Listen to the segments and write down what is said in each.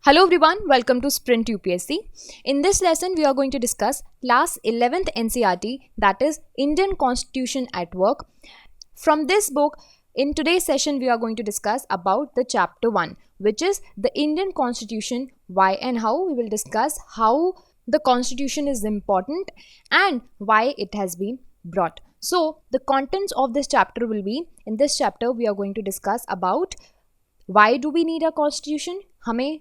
Hello everyone, welcome to Sprint UPSC. In this lesson, we are going to discuss class 11th NCERT, that is Indian Constitution at Work. From this book, in today's session, we are going to discuss about the chapter 1, which is the Indian Constitution, why and how. We will discuss how the Constitution is important and why it has been brought. So, the contents of this chapter will be, in this chapter, we are going to discuss about why do we need a constitution, हमें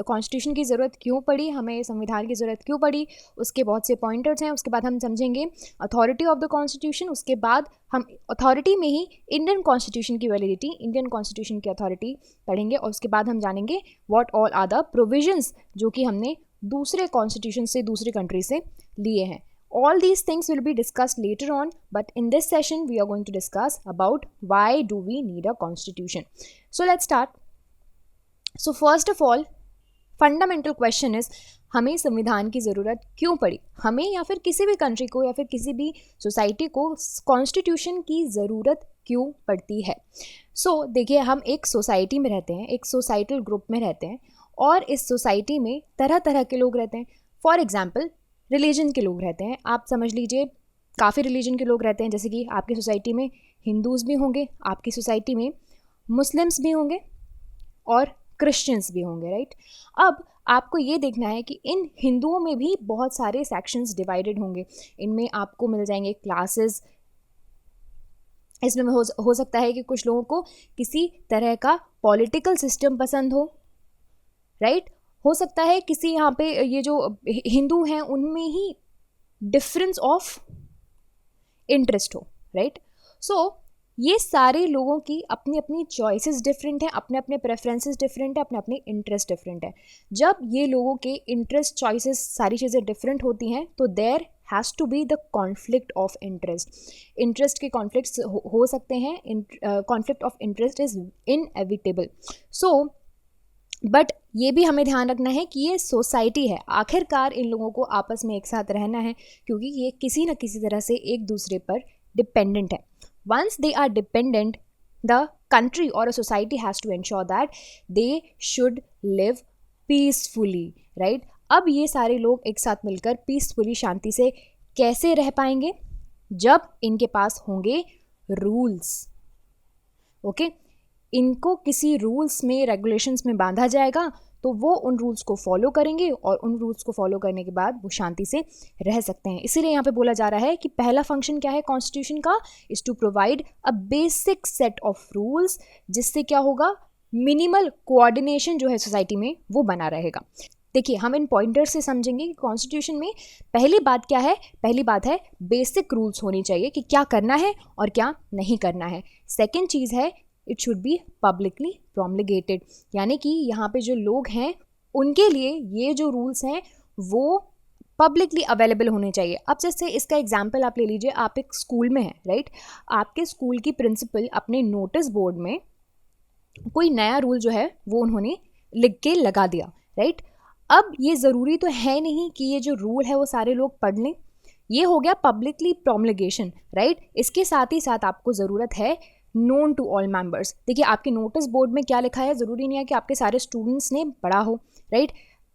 constitution की ज़रूरत क्यों पड़ी, हमें संविधान की ज़रूरत क्यों पड़ी, उसके बहुत से पॉइंटर्स हैं. उसके बाद हम समझेंगे अथॉरिटी ऑफ द कॉन्स्टिट्यूशन. उसके बाद हम अथॉरिटी में ही इंडियन कॉन्स्टिट्यूशन की वैलिडिटी, इंडियन कॉन्स्टिट्यूशन की अथॉरिटी पढ़ेंगे. और उसके बाद हम जानेंगे what all are the provisions जो कि हमने दूसरे कॉन्स्टिट्यूशन से, दूसरी कंट्री से लिए हैं. All these things will be discussed later on, but in this session we are going to discuss about why do we need a constitution. So let's start. So first of all, fundamental question is हमें संविधान की ज़रूरत क्यों पड़ी, हमें या फिर किसी भी कंट्री को या फिर किसी भी सोसाइटी को कॉन्स्टिट्यूशन की ज़रूरत क्यों पड़ती है. सो देखिए, हम एक सोसाइटी में रहते हैं, एक सोसाइटल ग्रुप में रहते हैं और इस सोसाइटी में तरह तरह के लोग रहते हैं. फॉर एग्जाम्पल, रिलीजन के लोग रहते हैं. आप समझ लीजिए काफ़ी रिलीजन के लोग रहते हैं, जैसे कि आपकी सोसाइटी में हिंदूज़ भी होंगे, आपकी सोसाइटी में मुस्लिम्स भी होंगे और क्रिश्चियंस भी होंगे, राइट. अब आपको ये देखना है कि इन हिंदुओं में भी बहुत सारे सेक्शंस डिवाइडेड होंगे. इनमें आपको मिल जाएंगे क्लासेस. इसमें हो सकता है कि कुछ लोगों को किसी तरह का पॉलिटिकल सिस्टम पसंद हो, राइट. हो सकता है किसी यहाँ पे ये जो हिंदू हैं उनमें ही डिफरेंस ऑफ इंटरेस्ट हो, राइट. सो ये सारे लोगों की अपनी अपनी चॉइसेस डिफरेंट हैं, अपने अपने प्रेफरेंसेस डिफरेंट है, अपने अपने इंटरेस्ट डिफरेंट है. जब ये लोगों के इंटरेस्ट, चॉइसेस, सारी चीज़ें डिफरेंट होती हैं तो there has to be the conflict of interest. Interest के कॉन्फ्लिक्ट्स हो सकते हैं. Conflict of interest is inevitable. So but ये भी हमें ध्यान रखना है कि ये सोसाइटी है, आखिरकार इन लोगों को आपस में एक साथ रहना है क्योंकि ये किसी न किसी तरह से एक दूसरे पर डिपेंडेंट है. Once they are dependent, the country or a society has to ensure that they should live peacefully, right? अब ये सारे लोग एक साथ मिलकर पीसफुली, शांति से कैसे रह पाएंगे? जब इनके पास होंगे रूल्स. ओके, इनको किसी रूल्स में, रेगुलेशंस में बांधा जाएगा तो वो उन रूल्स को फॉलो करेंगे और उन रूल्स को फॉलो करने के बाद वो शांति से रह सकते हैं. इसीलिए यहाँ पे बोला जा रहा है कि पहला फंक्शन क्या है कॉन्स्टिट्यूशन का, is to provide a basic set of rules, जिससे क्या होगा, मिनिमल कोऑर्डिनेशन जो है सोसाइटी में वो बना रहेगा. देखिए, हम इन पॉइंटर्स से समझेंगे कि कॉन्स्टिट्यूशन में पहली बात क्या है. पहली बात है बेसिक रूल्स होनी चाहिए कि क्या करना है और क्या नहीं करना है. सेकेंड चीज़ है it should be publicly promulgated, यानी कि यहाँ पे जो लोग हैं उनके लिए ये जो रूल्स हैं वो पब्लिकली अवेलेबल होने चाहिए. अब जैसे इसका एग्जांपल आप ले लीजिए, आप एक स्कूल में हैं, राइट. आपके स्कूल की प्रिंसिपल अपने नोटिस बोर्ड में कोई नया रूल जो है वो उन्होंने लिख के लगा दिया, राइट. अब ये ज़रूरी तो है नहीं कि ये जो रूल है वो सारे लोग पढ़ लें. ये हो गया पब्लिकली प्रोमलगेशन, राइट. इसके साथ ही साथ आपको ज़रूरत है नोन टू ऑल मेंबर्स. देखिए, आपके नोटिस बोर्ड में क्या लिखा है ज़रूरी नहीं है कि आपके सारे स्टूडेंट्स ने पढ़ा हो, राइट.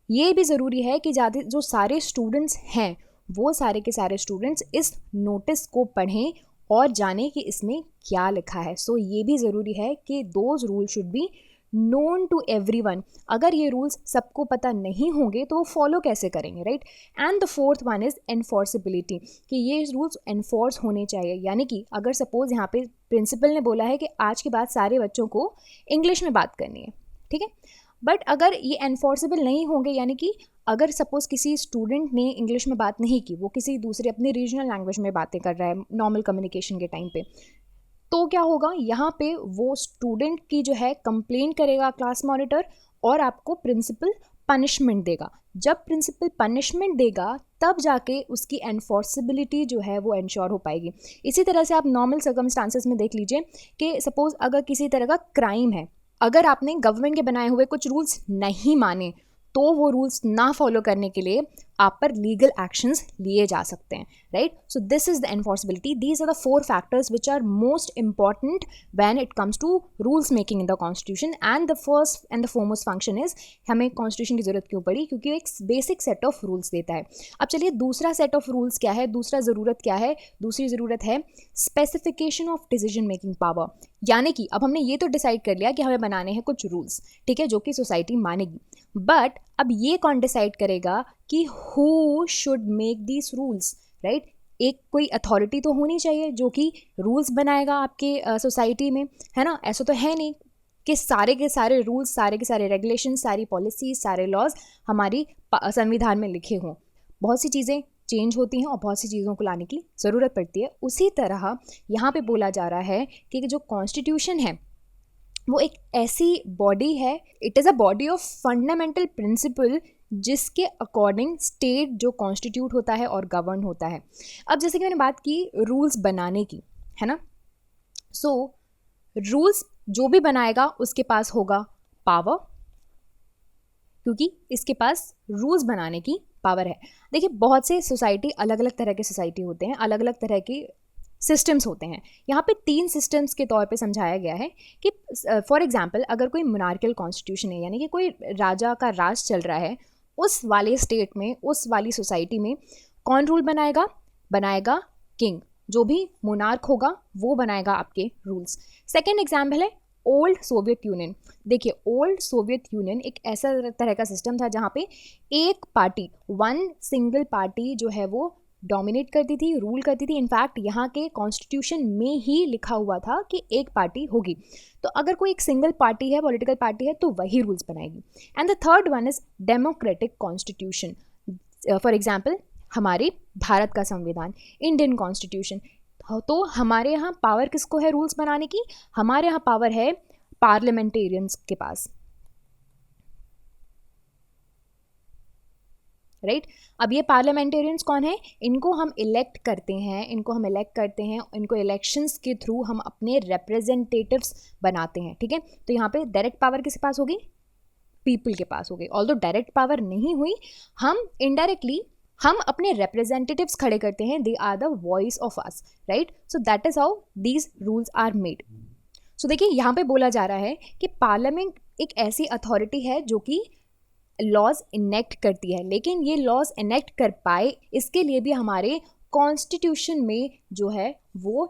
ये भी ज़रूरी है कि ज़्यादा जो सारे स्टूडेंट्स हैं वो सारे के सारे स्टूडेंट्स इस नोटिस को पढ़ें और जानें कि इसमें क्या लिखा है. सो ये भी ज़रूरी है कि those rule should be known to everyone. अगर ये रूल्स सबको पता नहीं होंगे तो वो फॉलो कैसे करेंगे, right. And the fourth one is enforceability, कि ये रूल्स एनफोर्स होने चाहिए. यानी कि अगर सपोज यहाँ पे प्रिंसिपल ने बोला है कि आज के बाद सारे बच्चों को इंग्लिश में बात करनी है, ठीक है, बट अगर ये एनफोर्सेबल नहीं होंगे, यानी कि अगर सपोज किसी स्टूडेंट ने इंग्लिश में बात नहीं की, वो किसी दूसरे अपनी रीजनल लैंग्वेज में बातें कर रहा है नॉर्मल कम्युनिकेशन के टाइम पे, तो क्या होगा, यहाँ पे वो स्टूडेंट की जो है कंप्लेन करेगा क्लास मॉनिटर और आपको प्रिंसिपल पनिशमेंट देगा. जब प्रिंसिपल पनिशमेंट देगा तब जाके उसकी एनफोर्सिबिलिटी जो है वो इंश्योर हो पाएगी. इसी तरह से आप नॉर्मल सर्कमस्टांसेस में देख लीजिए कि सपोज अगर किसी तरह का क्राइम है, अगर आपने गवर्नमेंट के बनाए हुए कुछ रूल्स नहीं माने तो वो रूल्स ना फॉलो करने के लिए आप पर लीगल एक्शंस लिए जा सकते हैं, right? So this is the enforceability. These are the 4 factors which are most important when it comes to rules making in the constitution. And the first and the foremost function is, हमें constitution की जरूरत क्यों पड़ी? क्योंकि वो एक basic set of rules देता है. अब चलिए दूसरा सेट ऑफ रूल्स क्या है, दूसरा ज़रूरत क्या है? दूसरी ज़रूरत है specification of decision making power. यानी कि अब हमने ये तो डिसाइड कर लिया कि हमें बनाने हैं कुछ रूल्स, ठीक है, जो कि सोसाइटी मानेगी. बट अब ये कौन डिसाइड करेगा कि who should make these rules, right? एक कोई अथॉरिटी तो होनी चाहिए जो कि रूल्स बनाएगा आपके सोसाइटी में, है ना? ऐसा तो है नहीं कि सारे के सारे रूल्स, सारे के सारे रेगुलेशन, सारी पॉलिसीज, सारे लॉज हमारी संविधान में लिखे हों. बहुत सी चीज़ें चेंज होती हैं और बहुत सी चीज़ों को लाने की ज़रूरत पड़ती है. उसी तरह यहाँ पे बोला जा रहा है कि जो कॉन्स्टिट्यूशन है वो एक ऐसी बॉडी है, it is a body of fundamental principle जिसके अकॉर्डिंग स्टेट जो कॉन्स्टिट्यूट होता है और गवर्न होता है. अब जैसे कि मैंने बात की रूल्स बनाने की, है ना? सो रूल्स जो भी बनाएगा उसके पास होगा पावर, क्योंकि इसके पास रूल्स बनाने की पावर है. देखिए बहुत से सोसाइटी, अलग अलग तरह के सोसाइटी होते हैं, अलग अलग तरह के सिस्टम्स होते हैं. यहाँ पे 3 सिस्टम्स के तौर पे समझाया गया है कि फॉर एग्जांपल अगर कोई मोनार्कियल कॉन्स्टिट्यूशन है, यानी कि कोई राजा का राज चल रहा है, उस वाले स्टेट में, उस वाली सोसाइटी में कौन रूल बनाएगा? बनाएगा किंग. जो भी मोनार्क होगा वो बनाएगा आपके रूल्स. सेकेंड एग्जाम्पल है ओल्ड सोवियत यूनियन. देखिए ओल्ड सोवियत यूनियन एक ऐसा तरह का सिस्टम था जहाँ पे एक पार्टी, वन सिंगल पार्टी जो है वो डोमिनेट करती थी, रूल करती थी. इनफैक्ट यहाँ के कॉन्स्टिट्यूशन में ही लिखा हुआ था कि एक पार्टी होगी. तो अगर कोई एक सिंगल पार्टी है, पॉलिटिकल पार्टी है, तो वही रूल्स बनाएगी. And the third one is democratic constitution. For example हमारे भारत का संविधान, इंडियन कॉन्स्टिट्यूशन. तो हमारे यहाँ पावर किसको है रूल्स बनाने की? हमारे यहाँ पावर है पार्लियामेंटेरियंस के पास, राइट? अब ये पार्लियामेंटेरियंस कौन है? इनको हम इलेक्ट करते हैं, इनको इलेक्शंस के थ्रू हम अपने रिप्रेजेंटेटिव्स बनाते हैं, ठीक है? तो यहाँ पे डायरेक्ट पावर किसके पास होगी? पीपल के पास होगी. ऑल्दो डायरेक्ट पावर नहीं हुई, हम इनडायरेक्टली हम अपने रिप्रेजेंटेटिव्स खड़े करते हैं. They are the voice of us, right? So that is how these rules are made. So देखिए यहाँ पे बोला जा रहा है कि पार्लियामेंट एक ऐसी अथॉरिटी है जो कि लॉज इनेक्ट करती है, लेकिन ये लॉज इनेक्ट कर पाए इसके लिए भी हमारे कॉन्स्टिट्यूशन में जो है वो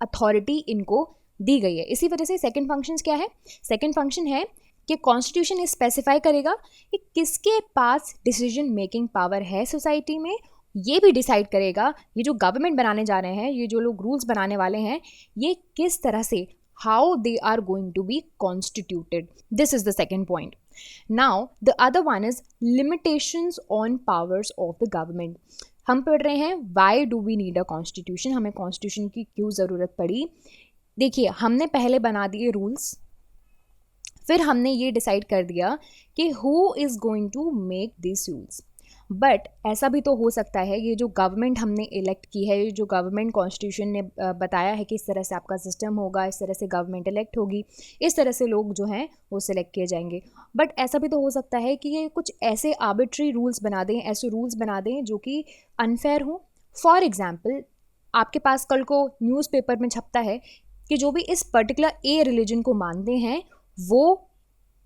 अथॉरिटी इनको दी गई है. इसी वजह से सेकंड फंक्शन क्या है? सेकंड फंक्शन है कि कॉन्स्टिट्यूशन ये स्पेसिफाई करेगा कि किसके पास डिसीजन मेकिंग पावर है सोसाइटी में. ये भी डिसाइड करेगा ये जो गवर्नमेंट बनाने जा रहे हैं, ये जो लोग रूल्स बनाने वाले हैं, ये किस तरह से, how they are going to be constituted. This is the second point. Now the other one is limitations on powers of the government. हम पढ़ रहे हैं why do we need a constitution, हमें कॉन्स्टिट्यूशन की क्यों ज़रूरत पड़ी. देखिए हमने पहले बना दिए रूल्स, फिर हमने ये डिसाइड कर दिया कि who is going to make this rules. But ऐसा भी तो हो सकता है ये जो गवर्नमेंट हमने इलेक्ट की है, जो गवर्नमेंट कॉन्स्टिट्यूशन ने बताया है कि इस तरह से आपका सिस्टम होगा, इस तरह से गवर्नमेंट इलेक्ट होगी, इस तरह से लोग जो हैं वो सिलेक्ट किए जाएंगे. बट ऐसा भी तो हो सकता है कि ये कुछ ऐसे आर्बिट्री रूल्स बना दें, ऐसे रूल्स बना दें जो कि अनफेयर हो. फॉर एग्जाम्पल आपके पास कल को न्यूज़पेपर में छपता है कि जो भी इस पर्टिकुलर ए रिलीजन को मानते हैं वो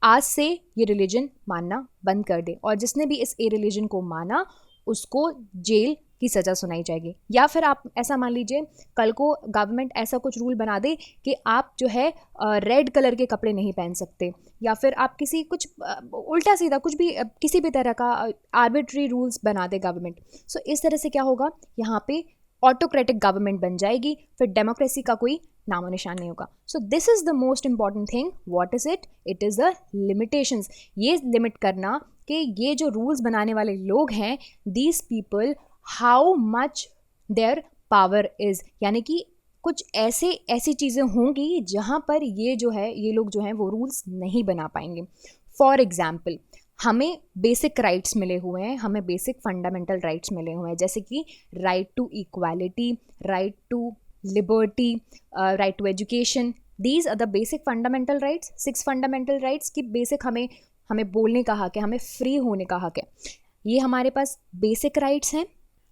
आज से ये रिलीजन मानना बंद कर दे, और जिसने भी इस ए रिलीजन को माना उसको जेल की सज़ा सुनाई जाएगी. या फिर आप ऐसा मान लीजिए कल को गवर्नमेंट ऐसा कुछ रूल बना दे कि आप जो है रेड कलर के कपड़े नहीं पहन सकते, या फिर आप किसी कुछ उल्टा सीधा कुछ भी किसी भी तरह का आर्बिट्री रूल्स बना दे गवर्नमेंट. सो इस तरह से क्या होगा, यहाँ पे ऑटोक्रेटिक गवर्नमेंट बन जाएगी, फिर डेमोक्रेसी का कोई नामो निशान नहीं होगा. So this is the most important thing. What is it? It is the limitations. ये लिमिट करना कि ये जो रूल्स बनाने वाले लोग हैं, these people, how much their power is, यानी कि कुछ ऐसी चीज़ें होंगी जहाँ पर ये जो है, ये लोग जो हैं वो रूल्स नहीं बना पाएंगे. फॉर एग्जाम्पल हमें बेसिक राइट्स मिले हुए हैं, हमें बेसिक फंडामेंटल राइट्स मिले हुए हैं, जैसे कि right to equality, right to liberty, right to education. These are the basic fundamental rights. 6 fundamental rights की बेसिक हमें हमें बोलने का हक है, हमें फ्री होने का हक है, ये हमारे पास बेसिक राइट्स हैं।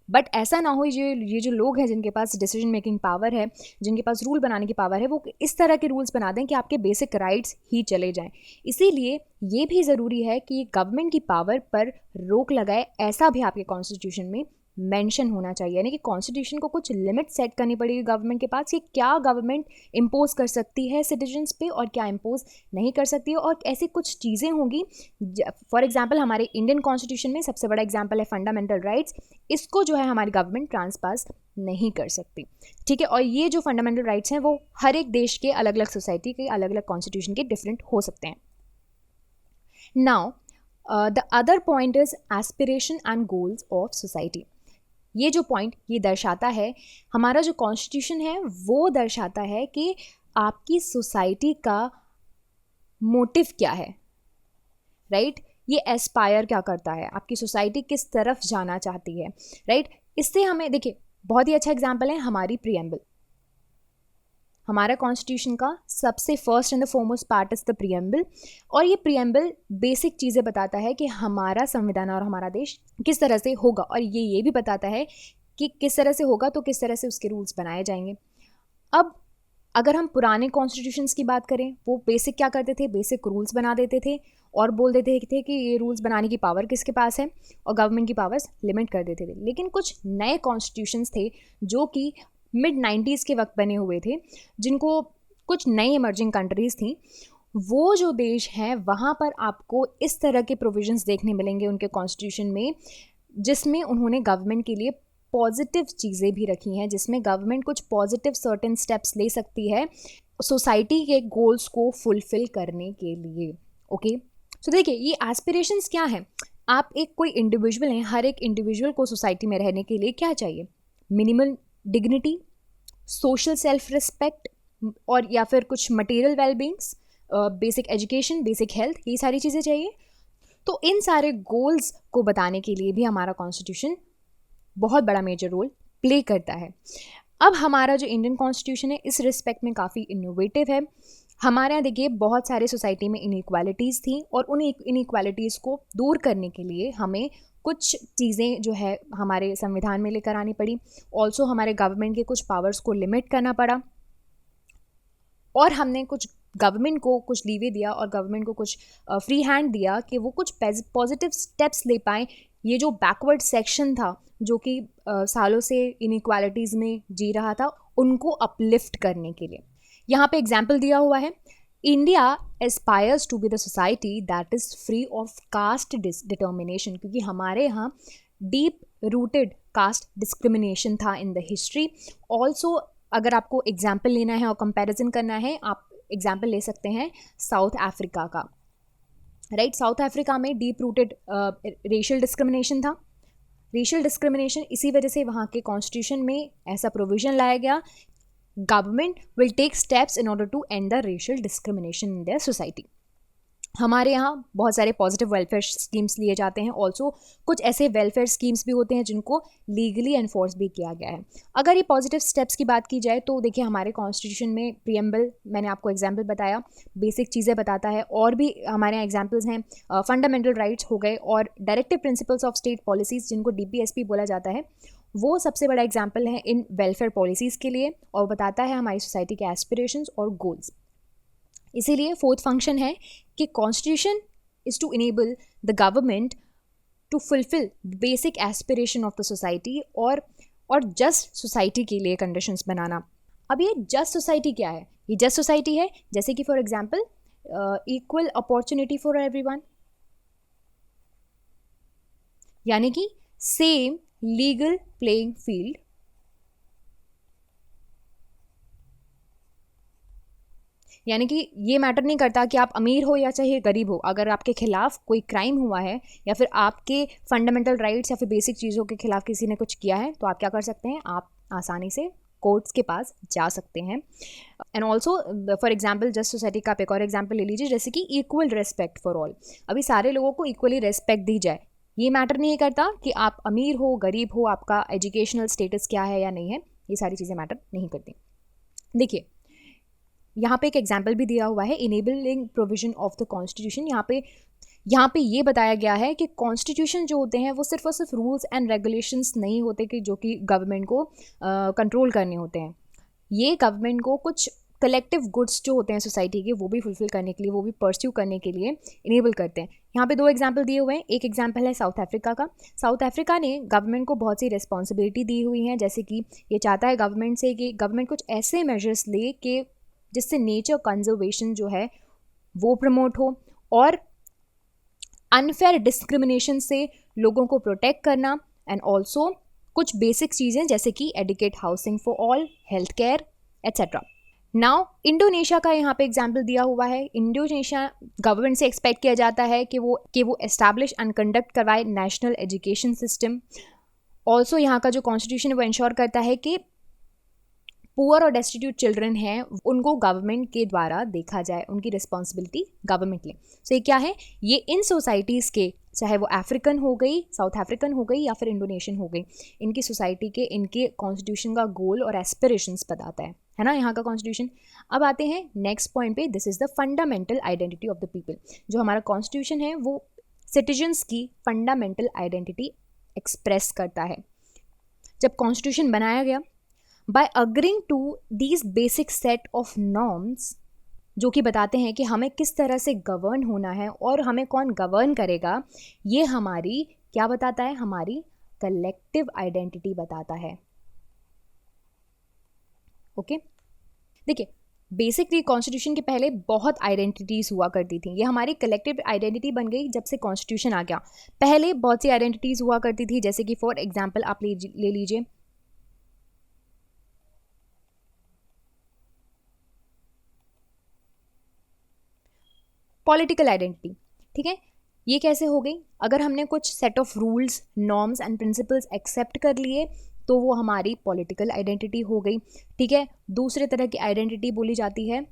बट ऐसा ना हो ये जो लोग हैं जिनके पास डिसीजन मेकिंग पावर है, जिनके पास रूल बनाने की पावर है, वो इस तरह के रूल्स बना दें कि आपके बेसिक राइट्स ही चले जाएं। इसीलिए ये भी ज़रूरी है कि गवर्नमेंट की पावर पर रोक लगाए, ऐसा भी आपके कॉन्स्टिट्यूशन में मेंशन होना चाहिए। यानी कि कॉन्स्टिट्यूशन को कुछ लिमिट सेट करनी पड़ेगी गवर्नमेंट के पास कि क्या गवर्नमेंट इम्पोज कर सकती है सिटीजन्स पे और क्या इम्पोज नहीं कर सकती है, और ऐसी कुछ चीज़ें होंगी। फॉर एग्जांपल हमारे इंडियन कॉन्स्टिट्यूशन में सबसे बड़ा एग्जांपल है फंडामेंटल राइट्स। इसको जो है हमारी गवर्नमेंट ट्रांसपास नहीं कर सकती, ठीक है। और ये जो फंडामेंटल राइट्स हैं वो हर एक देश के अलग अलग सोसाइटी के अलग अलग कॉन्स्टिट्यूशन के डिफरेंट हो सकते हैं। Now the other point is aspiration and goals of society. ये जो पॉइंट ये दर्शाता है, हमारा जो कॉन्स्टिट्यूशन है वो दर्शाता है कि आपकी सोसाइटी का मोटिव क्या है, राइट। ये एस्पायर क्या करता है, आपकी सोसाइटी किस तरफ जाना चाहती है, राइट। इससे हमें देखिए बहुत ही अच्छा एग्जाम्पल है हमारी प्रीएम्बल। हमारा कॉन्स्टिट्यूशन का सबसे first and the foremost part is the preamble, और ये प्रीएम्बल बेसिक चीज़ें बताता है कि हमारा संविधान और हमारा देश किस तरह से होगा, और ये भी बताता है कि किस तरह से होगा तो किस तरह से उसके रूल्स बनाए जाएंगे। अब अगर हम पुराने कॉन्स्टिट्यूशंस की बात करें, वो बेसिक क्या करते थे, बेसिक रूल्स बना देते थे और बोल देते थे कि ये रूल्स बनाने की पावर किसके पास है, और गवर्नमेंट की पावर्स लिमिट कर देते थे। लेकिन कुछ नए कॉन्स्टिट्यूशंस थे जो कि मिड 90s के वक्त बने हुए थे, जिनको कुछ नई इमर्जिंग कंट्रीज़ थी। वो जो देश हैं वहाँ पर आपको इस तरह के प्रोविजंस देखने मिलेंगे उनके कॉन्स्टिट्यूशन में, जिसमें उन्होंने गवर्नमेंट के लिए पॉजिटिव चीज़ें भी रखी हैं, जिसमें गवर्नमेंट कुछ पॉजिटिव सर्टेन स्टेप्स ले सकती है सोसाइटी के गोल्स को फुलफिल करने के लिए। ओके, सो देखिए ये एस्पिरेशंस क्या हैं। आप एक कोई इंडिविजुअल हैं, हर एक इंडिविजुअल को सोसाइटी में रहने के लिए क्या चाहिए, minimal dignity, social self respect, और या फिर कुछ material wellbeings, basic education, basic health, ये सारी चीज़ें चाहिए। तो इन सारे गोल्स को बताने के लिए भी हमारा कॉन्स्टिट्यूशन बहुत बड़ा मेजर रोल प्ले करता है। अब हमारा जो इंडियन कॉन्स्टिट्यूशन है इस रिस्पेक्ट में काफ़ी इनोवेटिव है। हमारे यहाँ देखिए बहुत सारे सोसाइटी में इनइक्वालिटीज़ थी, और उन इनइक्वालिटीज़ को दूर करने के लिए हमें कुछ चीज़ें जो है हमारे संविधान में लेकर आनी पड़ी। ऑल्सो हमारे गवर्नमेंट के कुछ पावर्स को लिमिट करना पड़ा, और हमने कुछ गवर्नमेंट को कुछ लीवे दिया और गवर्नमेंट को कुछ फ्री हैंड दिया कि वो कुछ पॉजिटिव स्टेप्स ले पाएँ। ये जो बैकवर्ड सेक्शन था जो कि सालों से इनइक्वालिटीज़ में जी रहा था, उनको अपलिफ्ट करने के लिए यहाँ पे एग्जाम्पल दिया हुआ है। India aspires to be the society that is free of caste determination, क्योंकि हमारे यहाँ डीप रूटेड कास्ट डिस्क्रिमिनेशन था इन द हिस्ट्री। ऑल्सो अगर आपको एग्जाम्पल लेना है और कंपैरिजन करना है, आप एग्जाम्पल ले सकते हैं साउथ अफ्रीका का, राइट। साउथ अफ्रीका में डीप रूटेड रेशियल डिस्क्रिमिनेशन था। रेशियल डिस्क्रिमिनेशन इसी वजह से वहाँ के कॉन्स्टिट्यूशन में ऐसा प्रोविजन लाया गया, government will take steps in order to end the racial discrimination in their society. हमारे यहाँ बहुत सारे पॉजिटिव वेलफेयर स्कीम्स लिए जाते हैं। ऑल्सो कुछ ऐसे वेलफेयर स्कीम्स भी होते हैं जिनको लीगली एनफोर्स भी किया गया है। अगर ये पॉजिटिव स्टेप्स की बात की जाए तो देखिए हमारे कॉन्स्टिट्यूशन में प्रीएम्बल, मैंने आपको एग्जाम्पल बताया, बेसिक चीज़ें बताता है, और भी हमारे यहाँ एग्जाम्पल्स हैं। फंडामेंटल राइट्स हो गए, और directive principles of state policies जिनको DPSP बोला जाता है, वो सबसे बड़ा एग्जाम्पल है इन वेलफेयर पॉलिसीज़ के लिए, और बताता है हमारी सोसाइटी के एस्पिरेशंस और गोल्स। इसीलिए फोर्थ फंक्शन है कि constitution is to enable the government to fulfil basic aspiration of the society, और जस्ट सोसाइटी के लिए कंडीशंस बनाना। अब ये जस्ट सोसाइटी क्या है, ये जस्ट सोसाइटी है जैसे कि for example equal opportunity for everyone, यानी कि सेम लीगल प्लेइंग फील्ड, यानी कि ये मैटर नहीं करता कि आप अमीर हो या चाहे गरीब हो, अगर आपके खिलाफ कोई क्राइम हुआ है या फिर आपके फंडामेंटल राइट्स या फिर बेसिक चीज़ों के खिलाफ किसी ने कुछ किया है, तो आप क्या कर सकते हैं, आप आसानी से कोर्ट्स के पास जा सकते हैं। And also for example just society का आप एक और एग्जाम्पल ले लीजिए, जैसे कि इक्वल रेस्पेक्ट फॉर ऑल। अभी सारे लोगों को इक्वली रेस्पेक्ट दी जाए, ये मैटर नहीं करता कि आप अमीर हो गरीब हो, आपका एजुकेशनल स्टेटस क्या है या नहीं है, ये सारी चीज़ें मैटर नहीं करती। देखिए यहाँ पे एक एग्जाम्पल भी दिया हुआ है, enabling provision of the constitution. यहाँ पे यहाँ पे ये बताया गया है कि कॉन्स्टिट्यूशन जो होते हैं वो सिर्फ और सिर्फ रूल्स एंड रेगुलेशंस नहीं होते कि जो कि गवर्नमेंट को कंट्रोल करने होते हैं। ये गवर्नमेंट को कुछ कलेक्टिव गुड्स जो होते हैं सोसाइटी के वो भी फुलफिल करने के लिए, वो भी परस्यू करने के लिए इनेबल करते हैं। यहाँ पे 2 एग्जाम्पल दिए हुए हैं। एक एग्जाम्पल है साउथ अफ्रीका का। साउथ अफ्रीका ने गवर्नमेंट को बहुत सी रिस्पॉन्सिबिलिटी दी हुई हैं, जैसे कि ये चाहता है गवर्नमेंट से कि गवर्नमेंट कुछ ऐसे मेजर्स ले कि जिससे नेचर कंजर्वेशन जो है वो प्रमोट हो, और अनफेयर डिस्क्रिमिनेशन से लोगों को प्रोटेक्ट करना, एंड ऑल्सो कुछ बेसिक चीज़ें जैसे कि adequate housing for all, health care etcetera. Now Indonesia का यहाँ पे एग्जाम्पल दिया हुआ है। इंडोनेशिया गवर्नमेंट से एक्सपेक्ट किया जाता है कि वो एस्टैब्लिश एंड कंडक्ट करवाए नेशनल एजुकेशन सिस्टम। ऑल्सो यहाँ का जो कॉन्स्टिट्यूशन है वो इंश्योर करता है कि पुअर और डेस्टिट्यूट चिल्ड्रन हैं उनको गवर्नमेंट के द्वारा देखा जाए, उनकी रिस्पॉन्सिबिलिटी गवर्नमेंट ले। सो ये क्या है, ये इन सोसाइटीज़ के, चाहे वो अफ्रीकन हो गई, साउथ अफ्रीकन हो गई या फिर इंडोनेशियन हो गई, इनकी सोसाइटी के इनके कॉन्स्टिट्यूशन का गोल और एस्पिरेशंस बताता है ना यहाँ का कॉन्स्टिट्यूशन। अब आते हैं नेक्स्ट पॉइंट पे, this is the fundamental identity of the people. जो हमारा कॉन्स्टिट्यूशन है वो सिटीजन्स की फंडामेंटल आइडेंटिटी एक्सप्रेस करता है। जब कॉन्स्टिट्यूशन बनाया गया, by agreeing to these basic set of norms जो कि बताते हैं कि हमें किस तरह से गवर्न होना है और हमें कौन गवर्न करेगा, ये हमारी क्या बताता है, हमारी कलेक्टिव आइडेंटिटी बताता है। ओके, देखिए बेसिकली कॉन्स्टिट्यूशन के पहले बहुत आइडेंटिटीज हुआ करती थी, ये हमारी कलेक्टिव आइडेंटिटी बन गई जब से कॉन्स्टिट्यूशन आ गया। पहले बहुत सी आइडेंटिटीज हुआ करती थी, जैसे कि फॉर एग्जाम्पल आप ले लीजिए पॉलिटिकल आइडेंटिटी। ठीक है, ये कैसे हो गई, अगर हमने कुछ set of rules, norms and principles accept कर लिए तो वो हमारी पॉलिटिकल आइडेंटिटी हो गई। ठीक है, दूसरे तरह की आइडेंटिटी बोली जाती है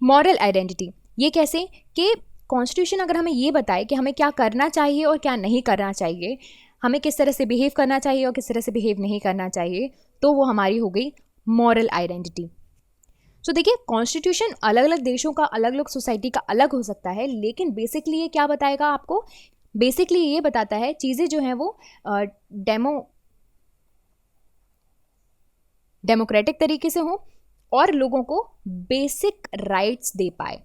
मॉरल आइडेंटिटी। ये कैसे कि कॉन्स्टिट्यूशन अगर हमें ये बताए कि हमें क्या करना चाहिए और क्या नहीं करना चाहिए, हमें किस तरह से बिहेव करना चाहिए और किस तरह से बिहेव नहीं करना चाहिए, तो वो हमारी हो गई मॉरल आइडेंटिटी। सो देखिए कॉन्स्टिट्यूशन अलग अलग देशों का, अलग अलग सोसाइटी का अलग हो सकता है, लेकिन बेसिकली ये क्या बताएगा आपको, बेसिकली ये बताता है चीज़ें जो हैं वो डेमोक्रेटिक तरीके से हो और लोगों को बेसिक राइट्स दे पाए।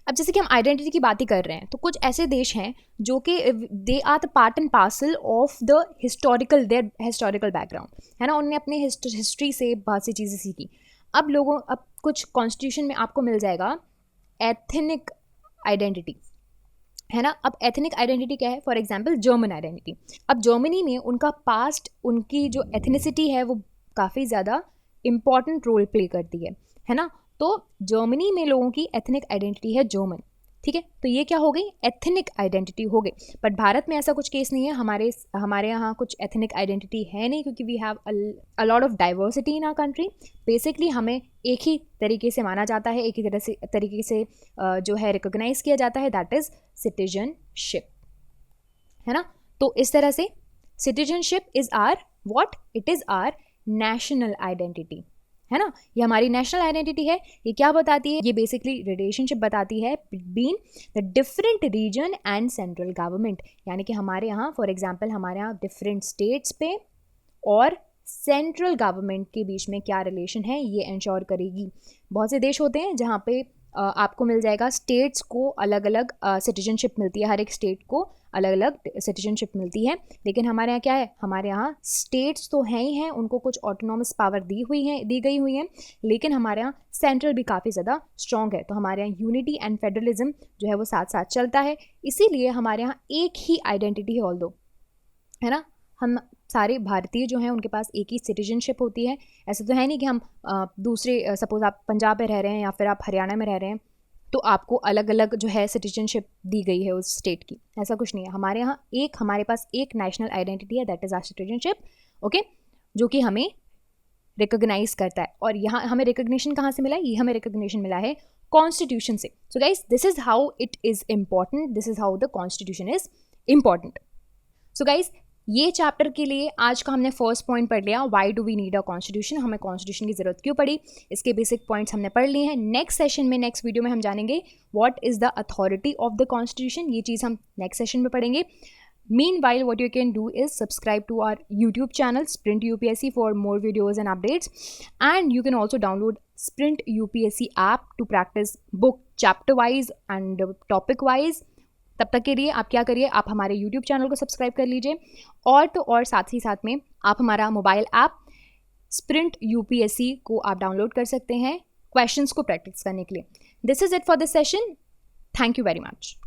अब जैसे कि हम आइडेंटिटी की बात ही कर रहे हैं, तो कुछ ऐसे देश हैं जो कि they are the part and parcel of the historical background, है ना, उन्होंने अपने हिस्ट्री से बहुत सी चीज़ें सीखी। अब कुछ कॉन्स्टिट्यूशन में आपको मिल जाएगा एथनिक आइडेंटिटी, है ना। अब एथनिक आइडेंटिटी क्या है, फॉर एग्जाम्पल जर्मन आइडेंटिटी। अब जर्मनी में उनका पास्ट, उनकी जो एथनिसिटी है वो काफ़ी ज़्यादा इम्पॉर्टेंट रोल प्ले करती है ना। तो जर्मनी में लोगों की एथनिक आइडेंटिटी है जर्मन। ठीक है, तो ये क्या हो गई, एथनिक आइडेंटिटी हो गई। बट भारत में ऐसा कुछ केस नहीं है, हमारे यहाँ कुछ एथनिक आइडेंटिटी है नहीं, क्योंकि we have a lot of diversity in our country. Basically हमें एक ही तरीके से माना जाता है, एक ही तरीके से जो है रिकॉग्नाइज किया जाता है, दैट इज सिटीजनशिप, है ना। तो इस तरह से citizenship is our what, it is our national identity, है ना। ये हमारी नेशनल आइडेंटिटी है। ये क्या बताती है, ये बेसिकली रिलेशनशिप बताती है between the different region and central government. यानी कि हमारे यहाँ फॉर एग्जांपल हमारे यहाँ डिफरेंट स्टेट्स पे और सेंट्रल गवर्नमेंट के बीच में क्या रिलेशन है ये इंश्योर करेगी। बहुत से देश होते हैं जहाँ पे आपको मिल जाएगा स्टेट्स को अलग अलग सिटीजनशिप मिलती है, हर एक स्टेट को अलग अलग सिटीजनशिप मिलती है। लेकिन हमारे यहाँ क्या है, हमारे यहाँ स्टेट्स तो हैं ही हैं, उनको कुछ ऑटोनॉमस पावर दी गई हुई है, लेकिन हमारे यहाँ सेंट्रल भी काफ़ी ज़्यादा स्ट्रॉन्ग है। तो हमारे यहाँ यूनिटी एंड फेडरलिज्म जो है वो साथ साथ चलता है, इसीलिए हमारे यहाँ एक ही आइडेंटिटी है ऑल्दो, है ना। हम सारे भारतीय जो हैं उनके पास एक ही सिटीजनशिप होती है। ऐसा तो है नहीं कि हम दूसरे, सपोज आप पंजाब में रह रहे हैं या फिर आप हरियाणा में रह रहे हैं तो आपको अलग अलग जो है सिटीजनशिप दी गई है उस स्टेट की, ऐसा कुछ नहीं है। हमारे यहाँ हमारे पास एक नेशनल आइडेंटिटी है, that is our citizenship, okay, जो कि हमें रिकॉग्नाइज करता है। और यहाँ हमें रिकॉग्निशन कहाँ से मिला है, ये हमें रिकॉग्निशन मिला है कॉन्स्टिट्यूशन से। So guys this is how it is important, this is how the constitution is important. So guys ये चैप्टर के लिए आज का हमने फर्स्ट पॉइंट पढ़ लिया, why do we need a constitution, हमें कॉन्स्टिट्यूशन की ज़रूरत क्यों पड़ी, इसके बेसिक पॉइंट्स हमने पढ़ लिए हैं। नेक्स्ट सेशन में, नेक्स्ट वीडियो में हम जानेंगे what is the authority of the constitution, ये चीज़ हम नेक्स्ट सेशन में पढ़ेंगे। Meanwhile, what you can do is subscribe to our YouTube channel Sprint UPSC for more videos and updates, and you can also download Sprint UPSC app to practice book chapter wise and topic wise. तब तक के लिए आप क्या करिए, आप हमारे YouTube channel को सब्सक्राइब कर लीजिए, और तो और साथ ही साथ में आप हमारा मोबाइल ऐप Sprint UPSC को आप डाउनलोड कर सकते हैं क्वेश्चंस को प्रैक्टिस करने के लिए। This is it for this session. Thank you very much.